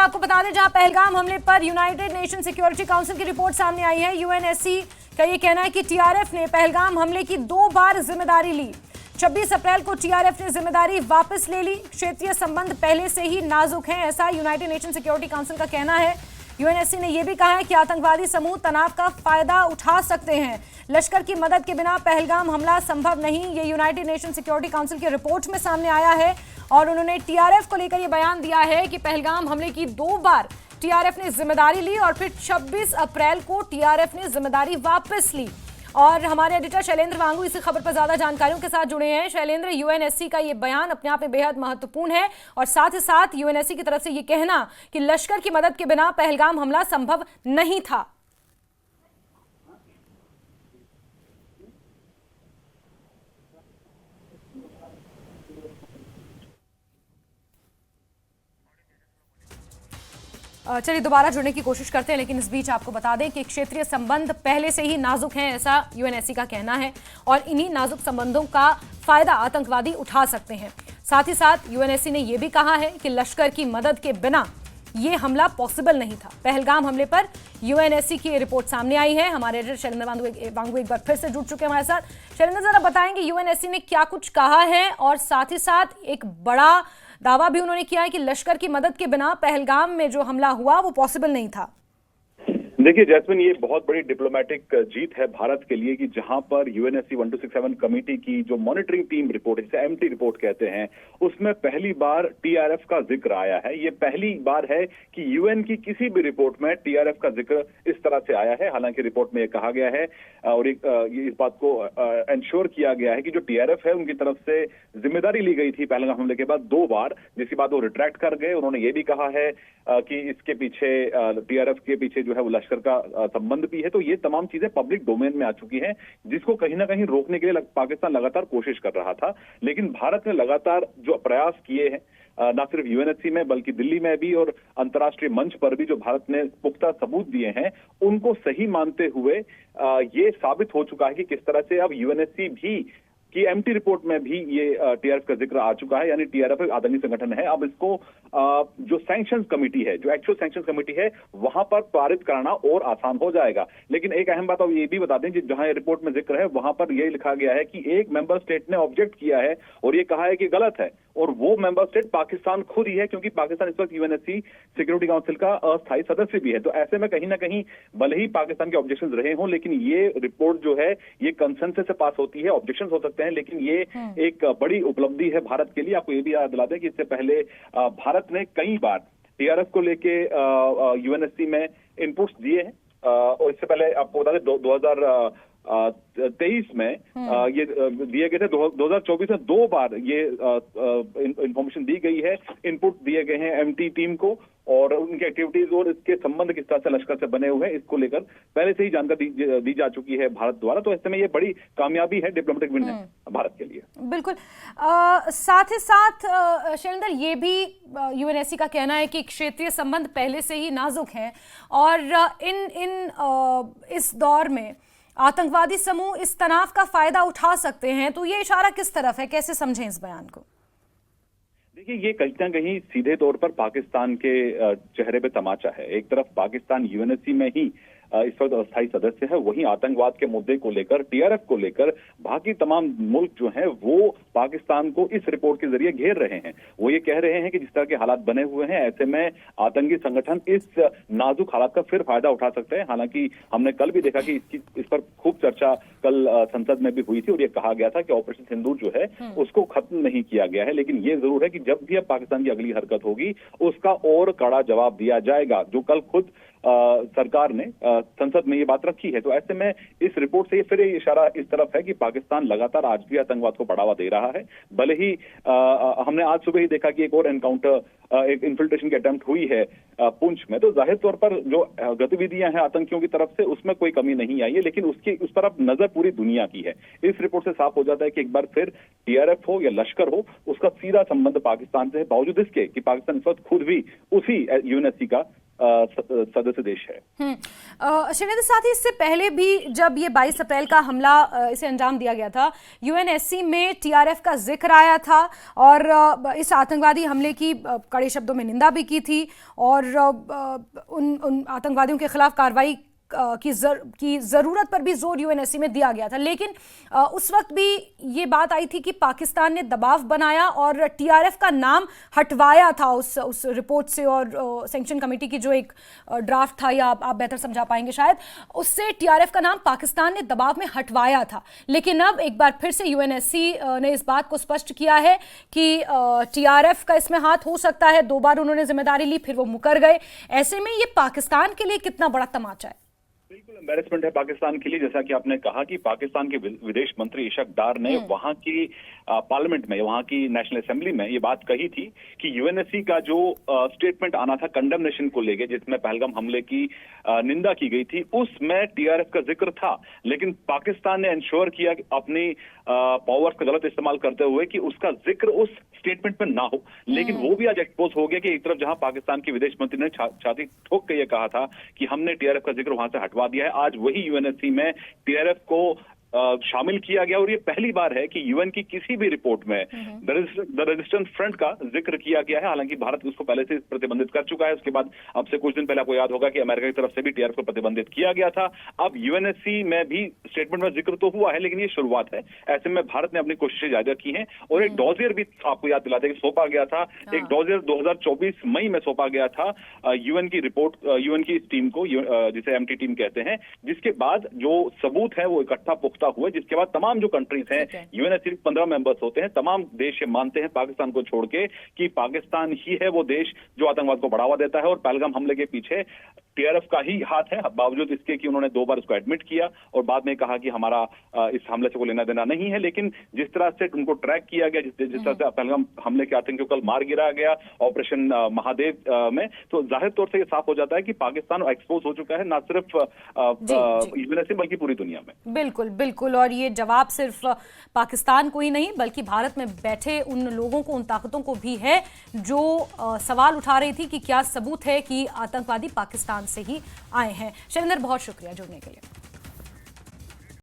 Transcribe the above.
आपको बता दें, जहां पहलगाम हमले पर यूनाइटेड नेशन सिक्योरिटी काउंसिल की रिपोर्ट सामने आई है। यूएनएससी का ये कहना है कि टीआरएफ ने पहलगाम हमले की 2 बार जिम्मेदारी ली। 26 अप्रैल को टीआरएफ ने जिम्मेदारी वापस ले ली। क्षेत्रीय संबंध पहले से ही नाजुक हैं, ऐसा यूनाइटेड नेशन सिक्योरिटी काउंसिल का कहना है। यूएनएससी ने यह भी कहा है कि आतंकवादी समूह तनाव का फायदा उठा सकते हैं। लश्कर की मदद के बिना पहलगाम हमला संभव नहीं, ये यूनाइटेड नेशन सिक्योरिटी काउंसिल की रिपोर्ट में सामने आया है। और उन्होंने टीआरएफ को लेकर यह बयान दिया है कि पहलगाम हमले की 2 बार टीआरएफ ने जिम्मेदारी ली और फिर 26 अप्रैल को टीआरएफ ने जिम्मेदारी वापस ली। और हमारे एडिटर शैलेंद्र वांगू इसी खबर पर ज्यादा जानकारियों के साथ जुड़े हैं। शैलेंद्र, यूएनएससी का ये बयान अपने आप में बेहद महत्वपूर्ण है और साथ ही साथ यूएनएससी की तरफ से ये कहना कि लश्कर की मदद के बिना पहलगाम हमला संभव नहीं था। चलिए दोबारा जुड़ने की कोशिश करते हैं, लेकिन इस बीच आपको बता दें कि क्षेत्रीय संबंध पहले से ही नाजुक हैं, ऐसा यूएनएससी का कहना है। और इन्हीं नाजुक संबंधों का फायदा आतंकवादी उठा सकते हैं। साथ ही साथ यूएनएससी ने यह भी कहा है कि लश्कर की मदद के बिना ये हमला पॉसिबल नहीं था। पहलगाम हमले पर यूएनएससी की रिपोर्ट सामने आई है। हमारे एडिटर शैलेंद्र वांगू एक बार फिर से जुड़ चुके हैं हमारे साथ। शैलेंद्र, जरा बताएंगे यूएनएससी ने क्या कुछ कहा है, और साथ ही साथ एक बड़ा दावा भी उन्होंने किया है कि लश्कर की मदद के बिना पहलगाम में जो हमला हुआ वो पॉसिबल नहीं था। देखिए जैस्मिन, ये बहुत बड़ी डिप्लोमेटिक जीत है भारत के लिए कि जहां पर यूएनएससी 1267 कमेटी की जो मॉनिटरिंग टीम रिपोर्ट, जिसे एमटी रिपोर्ट कहते हैं, उसमें पहली बार टीआरएफ का जिक्र आया है। ये पहली बार है कि यूएन की किसी भी रिपोर्ट में टीआरएफ का जिक्र इस तरह से आया है। हालांकि रिपोर्ट में ये कहा गया है और इस बात को इंश्योर किया गया है कि जो टीआरएफ है उनकी तरफ से जिम्मेदारी ली गई थी पहलगाम हमले के बाद 2 बार, जिसके बाद वो रिट्रैक्ट कर गए। उन्होंने ये भी कहा है कि इसके पीछे टीआरएफ के पीछे जो है वो लश्कर का संबंध भी है। तो ये तमाम चीजें पब्लिक डोमेन में आ चुकी हैं, जिसको कहीं ना कहीं रोकने के लिए पाकिस्तान लगातार कोशिश कर रहा था। लेकिन भारत ने लगातार जो प्रयास किए हैं, न सिर्फ यूएनएससी में बल्कि दिल्ली में भी और अंतर्राष्ट्रीय मंच पर भी जो भारत ने पुख्ता सबूत दिए हैं, उनको सही मानते हुए ये साबित हो चुका है कि किस तरह से अब यूएनएससी भी कि एमटी रिपोर्ट में भी ये टीआरएफ का जिक्र आ चुका है। यानी टीआरएफ एक आतंकी संगठन है। अब इसको जो सैंक्शंस कमेटी है, जो एक्चुअल सैंक्शंस कमेटी है, वहां पर पारित कराना और आसान हो जाएगा। लेकिन एक अहम बात अब ये भी बता दें कि जहां रिपोर्ट में जिक्र है वहां पर यह लिखा गया है कि एक मेंबर स्टेट ने ऑब्जेक्ट किया है और ये कहा है कि गलत है, और वो मेंबर स्टेट पाकिस्तान खुद ही है, क्योंकि पाकिस्तान इस वक्त यूएनएससी सिक्योरिटी काउंसिल का अस्थायी सदस्य भी है। तो ऐसे में कहीं ना कहीं भले ही पाकिस्तान के ऑब्जेक्शंस रहे हों, लेकिन ये रिपोर्ट जो है ये कंसेंसस से पास होती है। ऑब्जेक्शंस हो सकते हैं, लेकिन ये एक बड़ी उपलब्धि है भारत के लिए। आपको ये भी याद दिला दें कि इससे पहले भारत ने कई बार टीआरएफ को लेके यूएनएससी में इनपुट्स दिए हैं, और इससे पहले आपको बता दें 2023 में ये दिए गए थे। 2024 में 2 बार ये इंफॉर्मेशन दी गई है, इनपुट दिए गए हैं एमटी टीम को, और उनकी एक्टिविटीज और इसके संबंध किस तरह से लश्कर से बने हुए हैं इसको लेकर पहले से ही जानकारी दी जा चुकी है भारत द्वारा। तो ऐसे में ये बड़ी कामयाबी है, डिप्लोमेटिक विन है भारत के लिए। बिल्कुल। साथ ही साथ शैलेंद्र, ये भी यूएनएससी का कहना है कि क्षेत्रीय संबंध पहले से ही नाजुक हैं, और इस दौर में आतंकवादी समूह इस तनाव का फायदा उठा सकते हैं। तो ये इशारा किस तरफ है, कैसे समझें इस बयान को? देखिए, ये कहीं ना कहीं सीधे तौर पर पाकिस्तान के चेहरे पे तमाचा है। एक तरफ पाकिस्तान यूएनएससी में ही इस वक्त अस्थायी सदस्य है, वहीं आतंकवाद के मुद्दे को लेकर, टीआरएफ को लेकर बाकी तमाम मुल्क जो हैं वो पाकिस्तान को इस रिपोर्ट के जरिए घेर रहे हैं। वो ये कह रहे हैं कि जिस तरह के हालात बने हुए हैं, ऐसे में आतंकी संगठन इस नाजुक हालात का फिर फायदा उठा सकते हैं। हालांकि हमने कल भी देखा कि इस पर खूब चर्चा कल संसद में भी हुई थी, और ये कहा गया था कि ऑपरेशन सिंदूर जो है उसको खत्म नहीं किया गया है। लेकिन ये जरूर है कि जब भी अब पाकिस्तान की अगली हरकत होगी उसका और कड़ा जवाब दिया जाएगा, जो कल खुद सरकार ने संसद में ये बात रखी है। तो ऐसे में इस रिपोर्ट से ये फिर इशारा इस तरफ है कि पाकिस्तान लगातार आज भी आतंकवाद को बढ़ावा दे रहा है। भले ही हमने आज सुबह ही देखा कि एक और एनकाउंटर, एक इन्फिल्ट्रेशन की अटेम्प्ट हुई है पुंछ में, तो जाहिर तौर पर जो गतिविधियां हैं आतंकियों की तरफ से उसमें कोई कमी नहीं आई है, लेकिन उस पर अब नजर पूरी दुनिया की है। इस रिपोर्ट से साफ हो जाता है कि एक बार फिर टीआरएफ हो या लश्कर हो, उसका सीधा संबंध पाकिस्तान से है, बावजूद इसके कि पाकिस्तान इस वक्त खुद भी उसी यूएनएससी का सदस्य देश है। शैलेंद्र, साथ ही इससे पहले भी जब ये 22 अप्रैल का हमला इसे अंजाम दिया गया था, यूएनएससी में टीआरएफ का जिक्र आया था और इस आतंकवादी हमले की कड़े शब्दों में निंदा भी की थी और उन आतंकवादियों के खिलाफ कार्रवाई की ज़रूरत पर भी जोर यूएनएससी में दिया गया था। लेकिन उस वक्त भी ये बात आई थी कि पाकिस्तान ने दबाव बनाया और टीआरएफ का नाम हटवाया था उस रिपोर्ट से, और सैंक्शन कमेटी की जो एक ड्राफ्ट था, या आप बेहतर समझा पाएंगे शायद, उससे टीआरएफ का नाम पाकिस्तान ने दबाव में हटवाया था। लेकिन अब एक बार फिर से यूएनएससी ने इस बात को स्पष्ट किया है कि टीआरएफ का इसमें हाथ हो सकता है। 2 बार उन्होंने जिम्मेदारी ली, फिर वो मुकर गए। ऐसे में ये पाकिस्तान के लिए कितना बड़ा तमाचा है? बिल्कुल एम्बैरेसमेंट है पाकिस्तान के लिए। जैसा कि आपने कहा कि पाकिस्तान के विदेश मंत्री इशक डार ने वहां की पार्लियामेंट में, वहां की नेशनल असेंबली में ये बात कही थी कि यूएनएससी का जो स्टेटमेंट आना था कंडेमनेशन को लेके, जिसमें पहलगाम हमले की निंदा की गई थी, उसमें टीआरएफ का जिक्र था। लेकिन पाकिस्तान ने इंश्योर किया कि अपनी पावर्स का गलत इस्तेमाल करते हुए कि उसका जिक्र उस स्टेटमेंट में ना हो। लेकिन वो भी आज एक्सपोज हो गया कि एक तरफ जहां पाकिस्तान के विदेश मंत्री ने छाती ठोक के ये कहा था कि हमने टीआरएफ का जिक्र वहां से हटवा दिया है, आज वही यूएनएससी में टीआरएफ को शामिल किया गया। और ये पहली बार है कि यूएन की किसी भी रिपोर्ट में द रेजिस्टेंस फ्रंट का जिक्र किया गया है। हालांकि भारत उसको पहले से प्रतिबंधित कर चुका है। उसके बाद अब से कुछ दिन पहले आपको याद होगा कि अमेरिका की तरफ से भी टीआरएफ को प्रतिबंधित किया गया था। अब यूएनएससी में भी स्टेटमेंट में जिक्र तो हुआ है, लेकिन ये शुरुआत है। ऐसे में भारत ने अपनी कोशिशें जारी रखी हैं और एक डोजियर भी आपको याद दिलाते कि सौंपा गया था। एक डोजियर 2024 मई में सौंपा गया था यूएन की रिपोर्ट, यूएन की इस टीम को, जिसे एमटी टीम कहते हैं, जिसके बाद जो सबूत है वो इकट्ठा हुए, जिसके बाद तमाम जो कंट्रीज हैं, यूएनएससी 15 मेंबर्स होते हैं, तमाम देश मानते हैं पाकिस्तान को छोड़ के कि पाकिस्तान ही है वो देश जो आतंकवाद को बढ़ावा देता है और पहलगाम हमले के पीछे टीआरएफ का ही हाथ है। बावजूद इसके कि उन्होंने 2 बार उसको एडमिट किया और बाद में कहा कि हमारा इस हमले से कोई लेना देना नहीं है। लेकिन जिस तरह से उनको ट्रैक किया गया, जिस तरह से पहलगाम हमले के आतंकियों को मार गिराया गया ऑपरेशन महादेव में, तो जाहिर तौर से ये साफ हो जाता है कि पाकिस्तान एक्सपोज हो चुका है, ना सिर्फ यूएनएससी बल्कि पूरी दुनिया में। बिल्कुल बिल्कुल, और ये जवाब सिर्फ पाकिस्तान को ही नहीं बल्कि भारत में बैठे उन लोगों को, उन ताकतों को भी है जो सवाल उठा रही थी कि क्या सबूत है कि आतंकवादी पाकिस्तान से ही आए हैं। शैलेंद्र, बहुत शुक्रिया जुड़ने के लिए।